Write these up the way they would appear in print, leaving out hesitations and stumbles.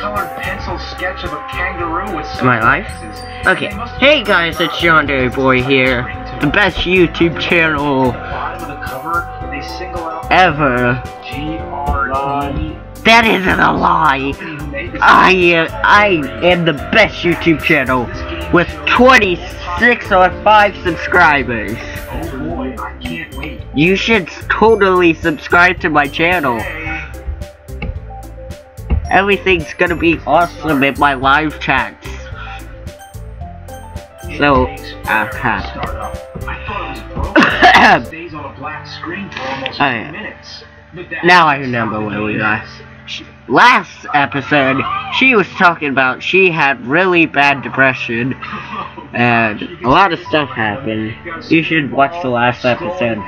colored pencil sketch of a kangaroo with Am I live? Okay. Hey guys, it's Joey here. The best YouTube channel ever. That isn't a lie. I am the best YouTube channel with 26 or 5 subscribers. Oh boy, I can't wait. You should totally subscribe to my channel. Everything's gonna be awesome in my live chats. So, now I remember where we are. Last episode, she was talking about she had really bad depression, and a lot of stuff happened. You should watch the last episode.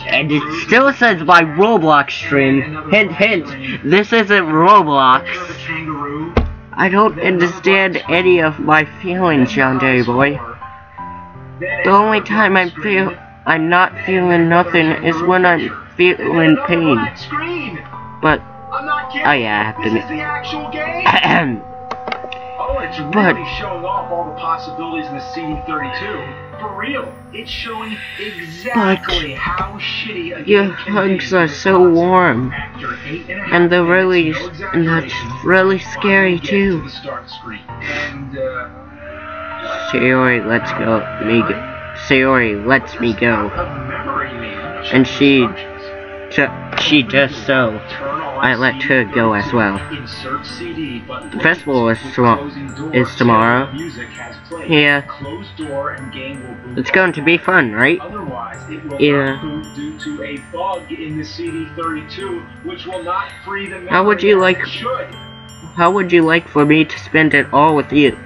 And it still says my ROBLOX stream. Hint, hint, this isn't ROBLOX. I don't understand any of my feelings, Joey boy. The only time I'm not feeling nothing is when I'm feeling pain. But oh yeah, I have to admit. Oh, it's really showing off all the possibilities in the CD32. For real, it's showing exactly how shitty a your hugs are so warm, and that's really scary too. Sayori lets me go, and she does so. I let her go as well. The festival is tomorrow. Yeah. It's going to be fun, right? Yeah. How would you like for me to spend it all with you?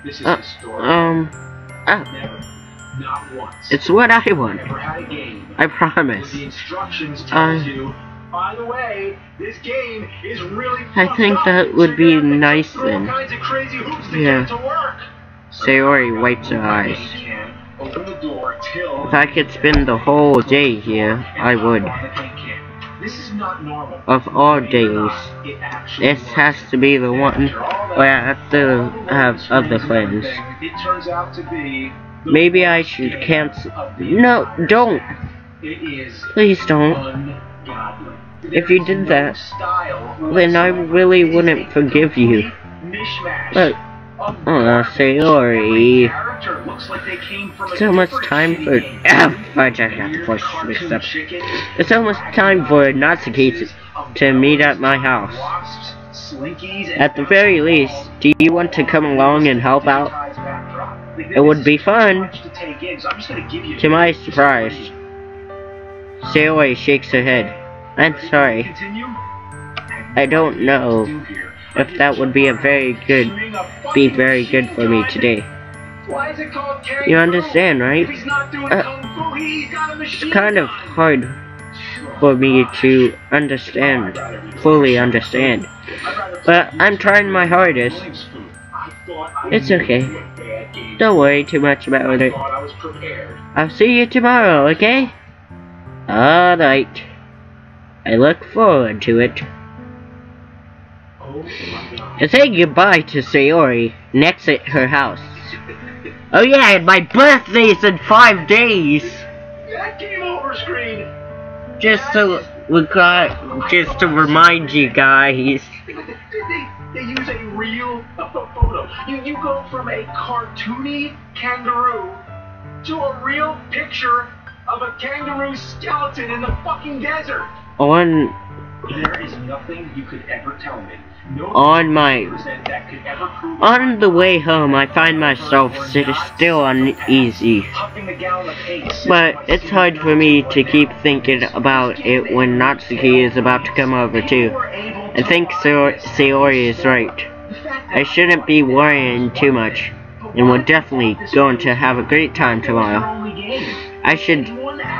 It's what I want. I promise. By the way, this game is really I think that would be nice then. Yeah. Sayori wipes her eyes. If I could spend the whole day here, I would. Of all days, this has to be the one where I have to have other plans. Maybe I should cancel. No, don't. Please don't. If you did that, then I really wouldn't forgive you. But, Sayori. It's almost time for. I just got the voice mixed up. It's almost time for Natsuki to meet at my house. At the very least, do you want to come along and help out? It would be fun. To my surprise, Sayori shakes her head. I'm sorry. I don't know if that would be very good for me today. You understand, right? It's kind of hard for me to fully understand. But I'm trying my hardest. It's okay. Don't worry too much about it. I'll see you tomorrow, okay? Alright. I look forward to it. And say goodbye to Sayori next at her house. Oh yeah, and my birthday's in 5 days. That game over screen. Just to remind you guys. They use a real photo. You go from a cartoony kangaroo to a real picture of a kangaroo skeleton in the fucking desert. There is nothing you could ever tell me. On the way home, I find myself still uneasy. But it's hard for me to keep thinking about it when Natsuki is about to come over too. I think Sayori is right. I shouldn't be worrying too much, and we're definitely going to have a great time tomorrow. I should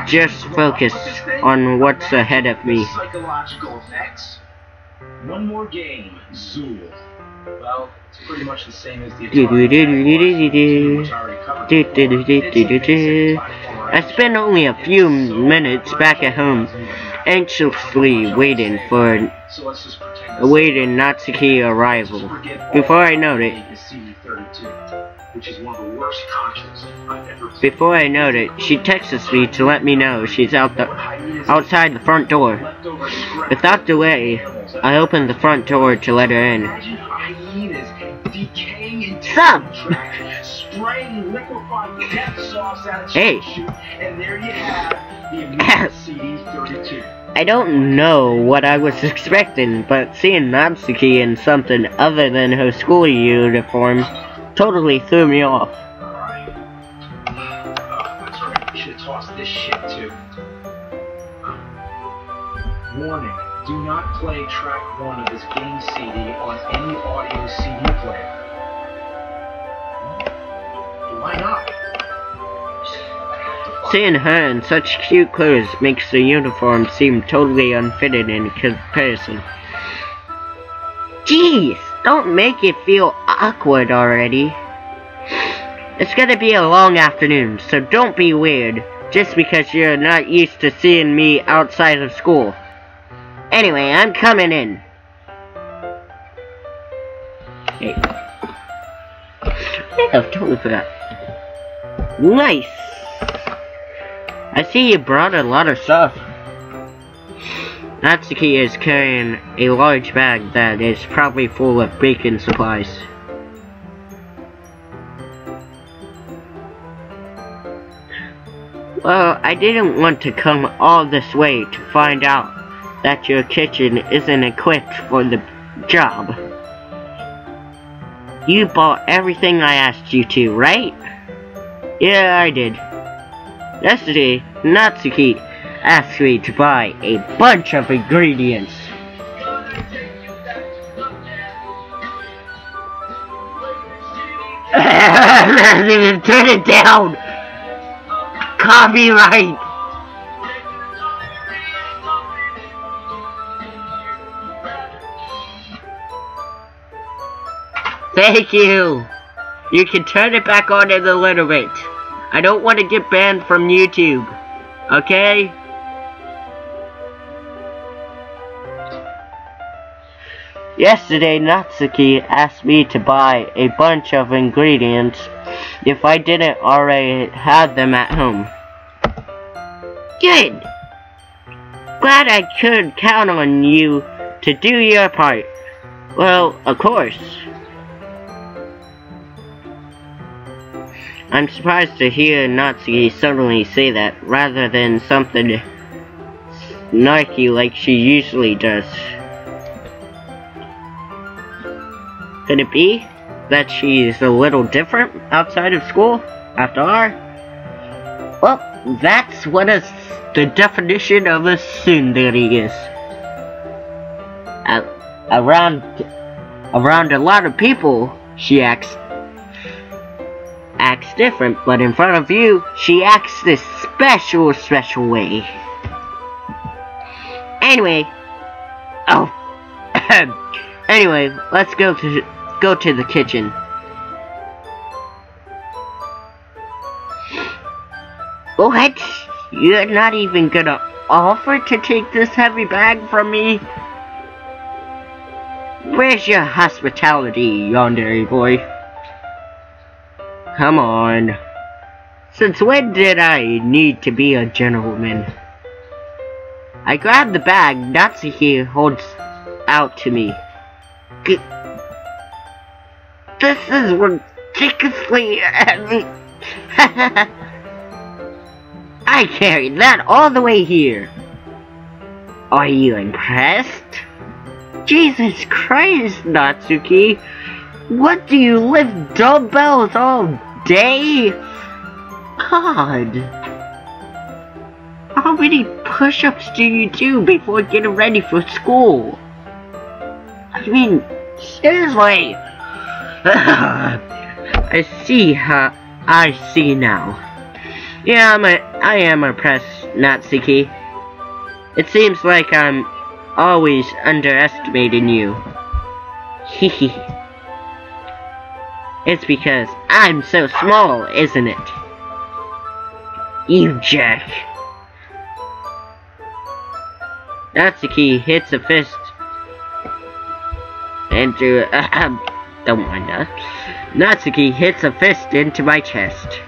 just focus on what's ahead of me. One more game, Zool. Well, it's pretty much the same as the I spent only a few minutes back at home anxiously waiting for Natsuki's arrival. Before I know it, she texts me to let me know she's outside the front door. Without delay, I open the front door to let her in. Stop! Hey! I don't know what I was expecting, but seeing Natsuki in something other than her school uniform totally threw me off. That's right, we should toss this shit too. Warning, do not play track 1 of this game CD on any audio CD player. Why not? Seeing her in such cute clothes makes the uniform seem totally unfitted in comparison. Jeez, don't make it feel awkward already. It's gonna be a long afternoon, so don't be weird, just because you're not used to seeing me outside of school. Anyway, I'm coming in. Hey. I've totally forgot. Nice! I see you brought a lot of stuff. Natsuki is carrying a large bag that is probably full of baking supplies. Well, I didn't want to come all this way to find out that your kitchen isn't equipped for the job. You bought everything I asked you to, right? Yeah, I did. Yesterday, Natsuki asked me to buy a bunch of ingredients. Turn it down! Copyright! Thank you! You can turn it back on in a little bit. I don't want to get banned from YouTube. Okay? Yesterday, Natsuki asked me to buy a bunch of ingredients if I didn't already have them at home. Good! Glad I could count on you to do your part. Well, of course. I'm surprised to hear Natsuki suddenly say that, rather than something snarky like she usually does. Could it be that she's a little different outside of school, after all? Well, that's what the definition of a tsundere is. Around a lot of people, she acts different, but in front of you, she acts this special way. Anyway, anyway, let's go to the kitchen. What? You're not even gonna offer to take this heavy bag from me? Where's your hospitality, yandere boy? Come on. Since when did I need to be a gentleman? I grab the bag Natsuki holds out to me. This is ridiculously heavy. I carried that all the way here. Are you impressed? Jesus Christ, Natsuki. What, do you lift dumbbells all day? God. How many push-ups do you do before getting ready for school? I mean, seriously. I see now. Yeah, I am impressed, Natsuki. It seems like I'm always underestimating you. Hehe. It's because I'm so small, isn't it? You jerk. Natsuki hits a fist into don't mind that. Natsuki hits a fist into my chest.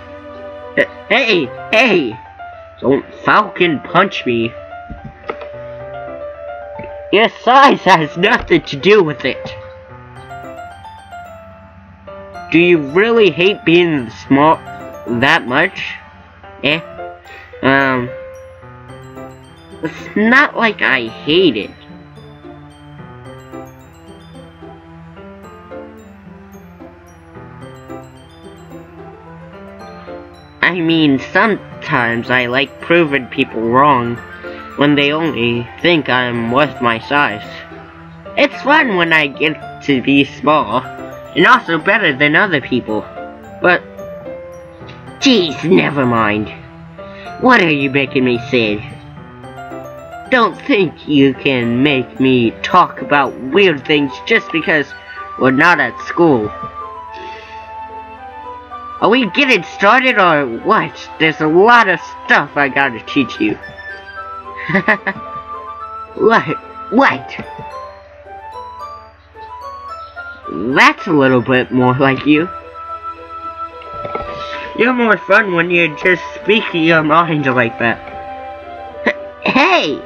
Hey! Don't Falcon punch me. Your size has nothing to do with it. Do you really hate being small that much? It's not like I hate it. I mean, sometimes I like proving people wrong when they only think I'm worth my size. It's fun when I get to be small, and also better than other people. But, geez, never mind. What are you making me say? Don't think you can make me talk about weird things just because we're not at school. Are we getting started or what? There's a lot of stuff I gotta teach you. What? That's a little bit more like you. You're more fun when you're just speaking your mind like that. Hey!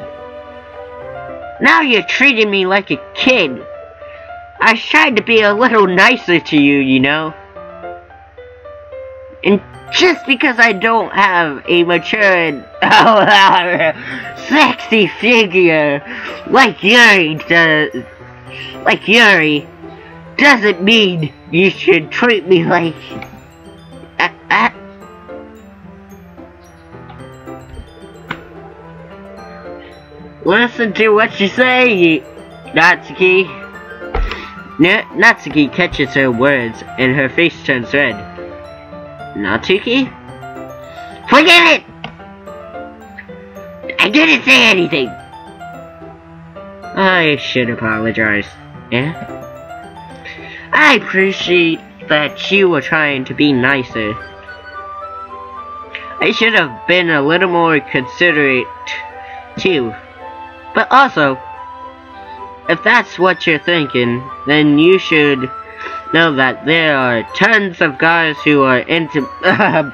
Now you're treating me like a kid. I tried to be a little nicer to you, you know? And just because I don't have a mature and sexy figure like Yuri doesn't mean you should treat me like Listen to what you say, Natsuki. Natsuki catches her words and her face turns red. Natsuki? Forget it! I didn't say anything! I should apologize. Yeah? I appreciate that you were trying to be nicer. I should have been a little more considerate, too. But also, if that's what you're thinking, then you should know that there are tons of guys who are into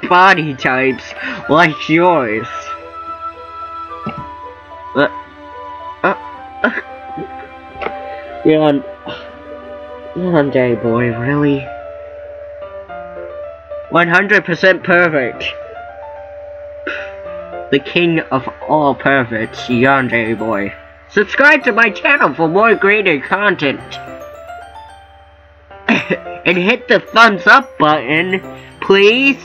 body types like yours. Yandere boy, really? 100% perfect. The king of all perfects, Yandere boy. Subscribe to my channel for more greater content. And hit the thumbs up button, please.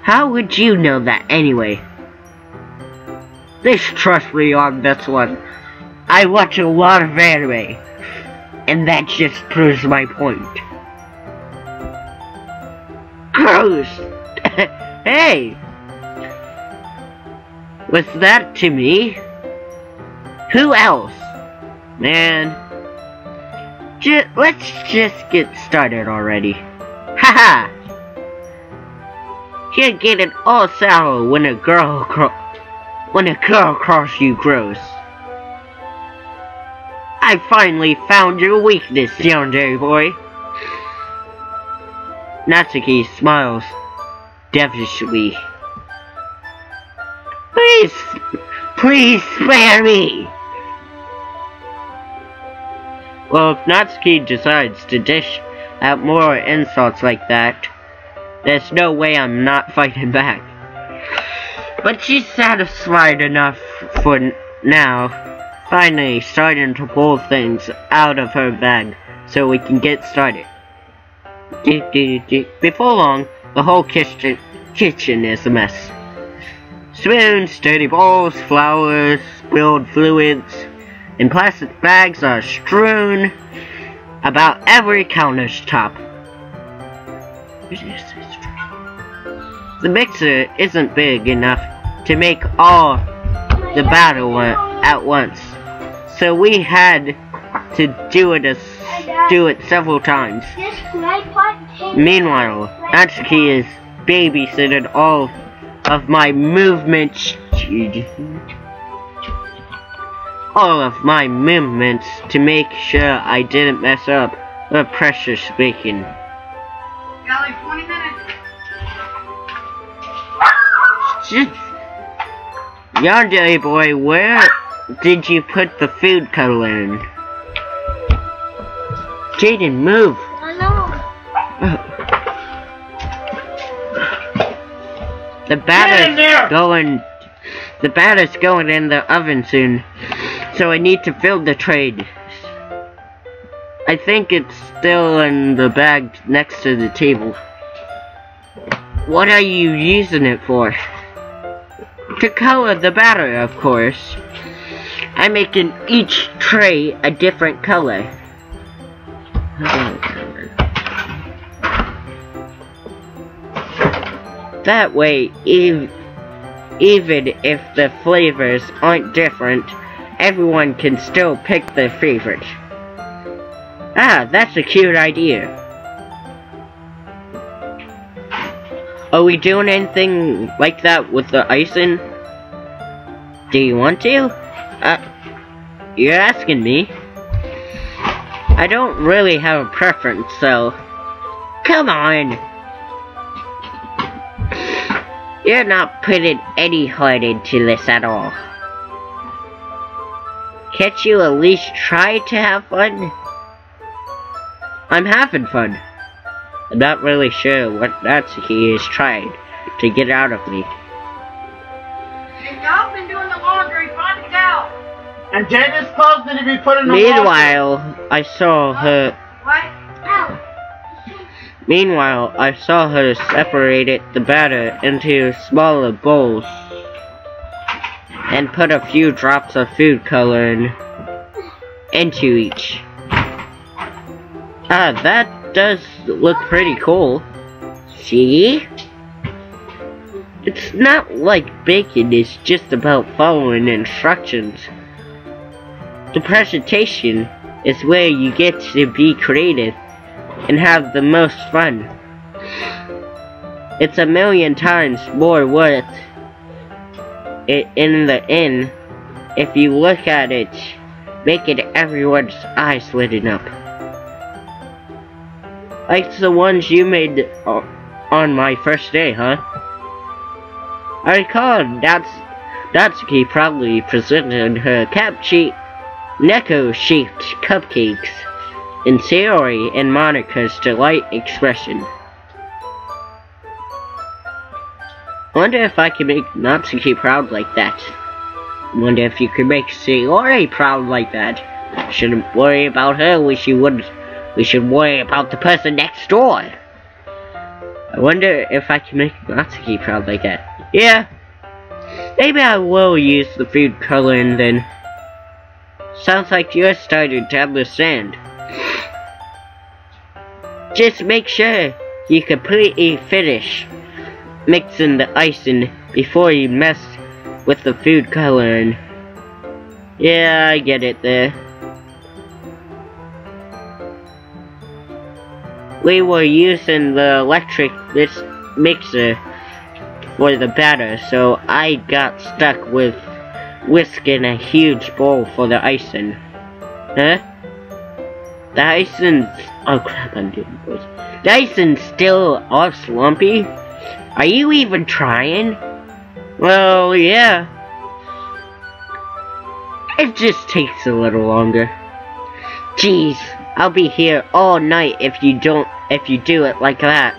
How would you know that anyway? Just trust me on this one. I watch a lot of anime, and that just proves my point. Gross! Hey! Was that to me? Who else? Man, let's just get started already. Haha! You're getting all sour when a girl across you grows. I finally found your weakness, Yandere boy. Natsuki smiles devilishly. Please spare me! Well, if Natsuki decides to dish out more insults like that, there's no way I'm not fighting back. But she's satisfied enough for now, finally starting to pull things out of her bag so we can get started. Before long, the whole kitchen is a mess. Spoons, dirty bowls, flowers, spilled fluids, and plastic bags are strewn about every countertop. The mixer isn't big enough to make all the batter at once, so we had to do it several times. Meanwhile, Natsuki is babysitting all of my movements. All of my movements to make sure I didn't mess up the pressure speaking. Got like 20 minutes. Yandere boy, where did you put the food coloring? Jaden, move! I know. The batter's going in the oven soon, so I need to fill the tray. I think it's still in the bag next to the table. What are you using it for? To color the batter, of course. I'm making each tray a different color. That way, even if the flavors aren't different, everyone can still pick their favorite. Ah, that's a cute idea. Are we doing anything like that with the icing? Do you want to? You're asking me. I don't really have a preference, so... Come on! You're not putting any heart into this at all. Can't you at least try to have fun? I'm having fun. I'm not really sure what Natsuki is trying to get out of me. And y'all been doing the laundry, find it out. And Jaden's clothes need to be put in the Meanwhile, I saw her separated the batter into smaller bowls and put a few drops of food coloring into each. Ah, that does look pretty cool. See? It's not like baking is just about following instructions. The presentation is where you get to be creative and have the most fun. It's a million times more worth it in the end if you look at it, making everyone's eyes lighten up. Like the ones you made on my first day, huh? I recall Natsuki probably presented her Neko-shaped cupcakes in Sayori and Monika's delight expression. Wonder if I can make Natsuki proud like that. Wonder if you could make Sayori proud like that. Shouldn't worry about her, we should worry about the person next door. I wonder if I can make Natsuki proud like that. Yeah. Maybe I will use the food coloring then. Sounds like you're starting to understand. Just make sure you completely finish mixing the icing before you mess with the food coloring. Yeah, I get it there. We were using the electric mixer for the batter, so I got stuck with whisking a huge bowl for the icing. Huh? The icing's... Oh crap, I'm doing voice. The icing's still all slumpy? Are you even trying? Well, yeah. It just takes a little longer. Jeez, I'll be here all night if you do it like that.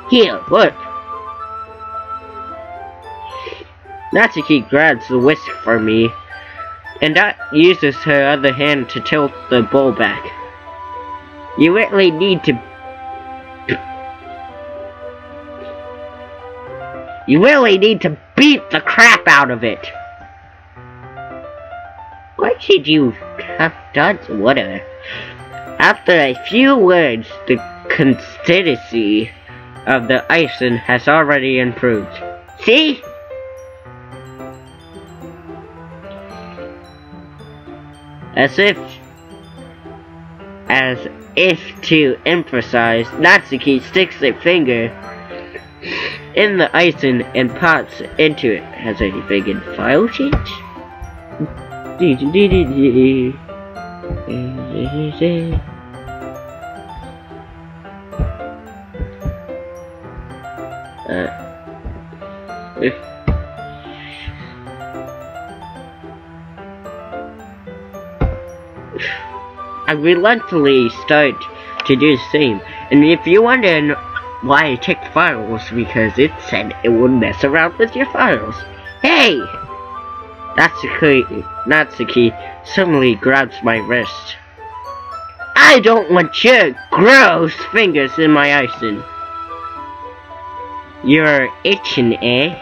Here, look. Natsuki grabs the whisk for me, and that uses her other hand to tilt the bowl back. You really need to beat the crap out of it. What should you have done? Whatever. After a few words, the consistency of the icing has already improved. See? As if to emphasize, Natsuki sticks a finger in the icing and pops into it. Has anything in file change? I reluctantly start to do the same, and if you're wondering why I checked files, because it said it would mess around with your files. Hey! Natsuki suddenly grabs my wrist. I don't want your gross fingers in my icing. You're itching, eh?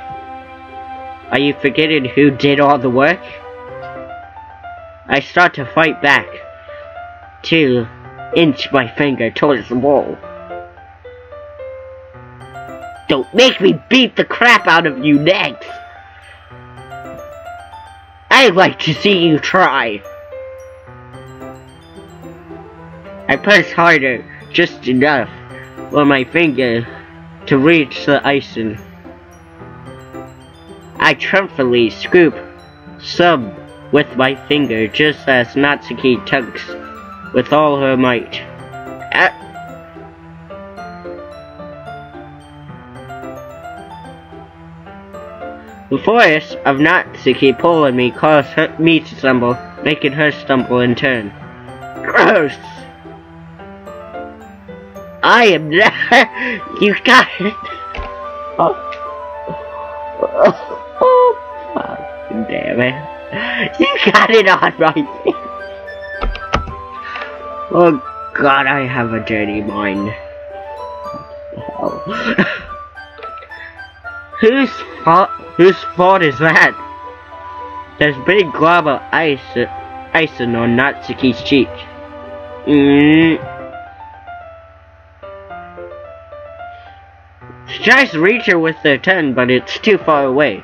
Are you forgetting who did all the work? I start to fight back, to inch my finger towards the wall. Don't make me beat the crap out of you next! I'd like to see you try! I press harder, just enough, for my finger to reach the icing. I triumphantly scoop some with my finger just as Natsuki tugs with all her might. The force of Natsuki pulling me caused me to stumble, making her stumble in turn. Gross! I am not. You got it! Oh, fucking damn it. You got it on my face! Oh god, I have a dirty mind. Whose fault is that? There's a big glob of icing on Natsuki's cheek. She tries to reach her with her tongue, but it's too far away.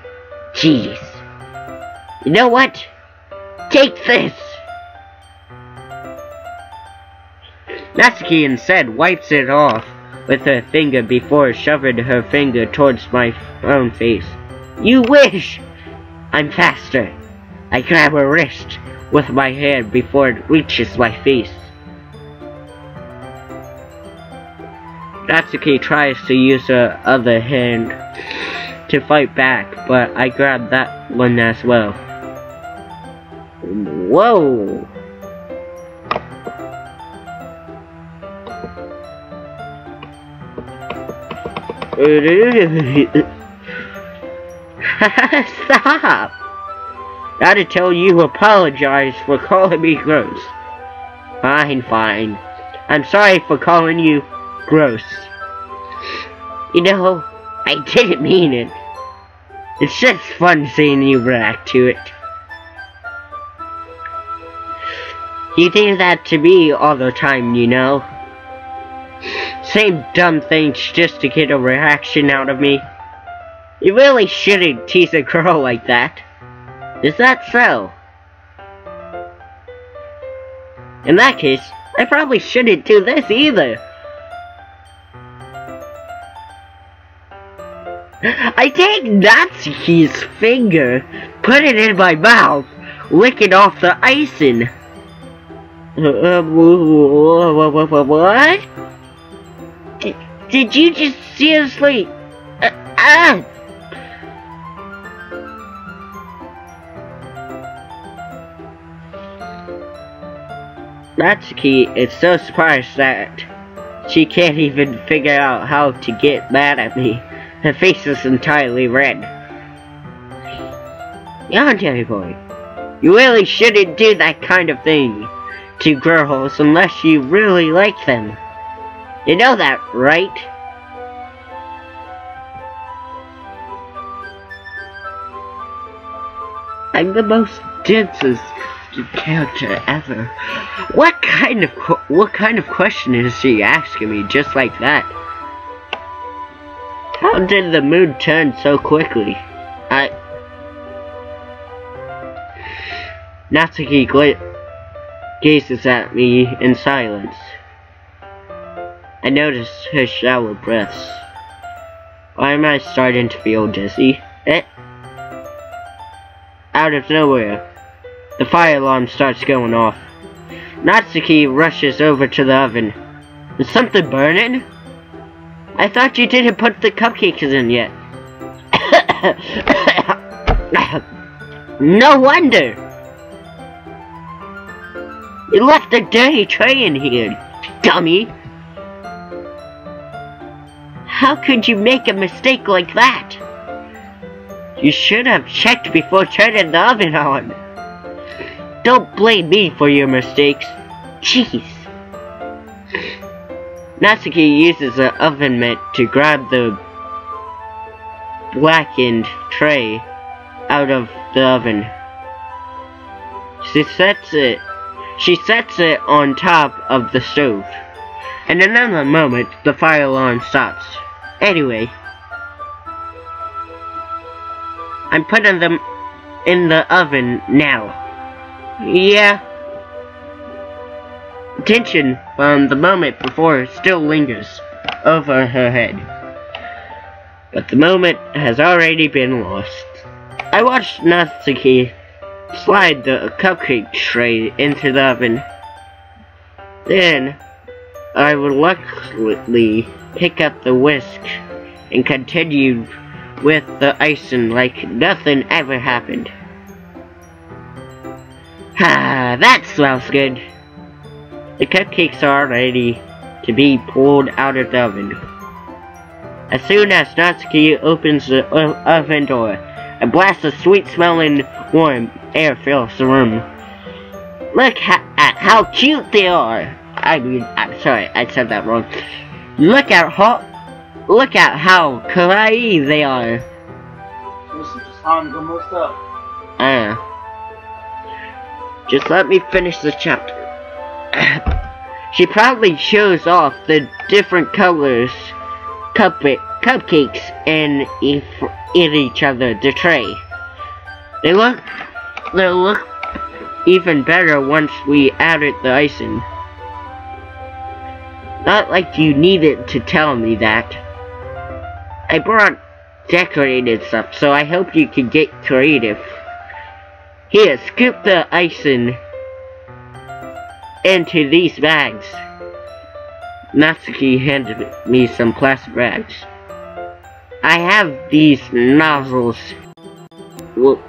Jeez. You know what? Take this! Natsuki instead wipes it off with her finger before shoving her finger towards my own face. You wish! I'm faster. I grab her wrist with my hand before it reaches my face. Natsuki tries to use her other hand to fight back, but I grab that one as well. Whoa! Stop! Gotta tell you apologize for calling me gross. Fine, fine. I'm sorry for calling you gross. You know, I didn't mean it. It's just fun seeing you react to it. You do that to me all the time, you know. Same dumb things just to get a reaction out of me. You really shouldn't tease a girl like that. Is that so? In that case, I probably shouldn't do this either. I take Natsuki's finger, put it in my mouth, lick it off the icing. What? Did you just seriously? Natsuki is so surprised that she can't even figure out how to get mad at me. Her face is entirely red. Yandere boy, you really shouldn't do that kind of thing to girls unless you really like them. You know that, right? I'm the most densest character ever. What kind of question is she asking me just like that? How did the mood turn so quickly? Natsuki gazes at me in silence. I notice her shallow breaths. Why am I starting to feel dizzy? Out of nowhere, the fire alarm starts going off. Natsuki rushes over to the oven. Is something burning? I thought you didn't put the cupcakes in yet. No wonder! You left a dirty tray in here, dummy! How could you make a mistake like that? You should have checked before turning the oven on. Don't blame me for your mistakes. Jeez. Natsuki uses the oven mitt to grab the blackened tray out of the oven. She sets it on top of the stove. And in another moment, the fire alarm stops. Anyway, I'm putting them in the oven now. Yeah. Tension from the moment before still lingers over her head. But the moment has already been lost. I watched Natsuki slide the cupcake tray into the oven. Then, I reluctantly pick up the whisk and continued with the icing like nothing ever happened. Ah, that smells good. The cupcakes are ready to be pulled out of the oven. As soon as Natsuki opens the oven door, a blast of sweet-smelling warm air fills the room. Look at how cute they are. I'm sorry, I said that wrong. Look at how kawaii they are. This is just time to go most up. Just let me finish the chapter. She proudly shows off the different colors cupcakes in each other the tray. They look even better once we added the icing. Not like you needed to tell me that. I brought decorated stuff, so I hope you can get creative. Here, scoop the icing into these bags. Natsuki handed me some plastic bags. I have these nozzles. Well,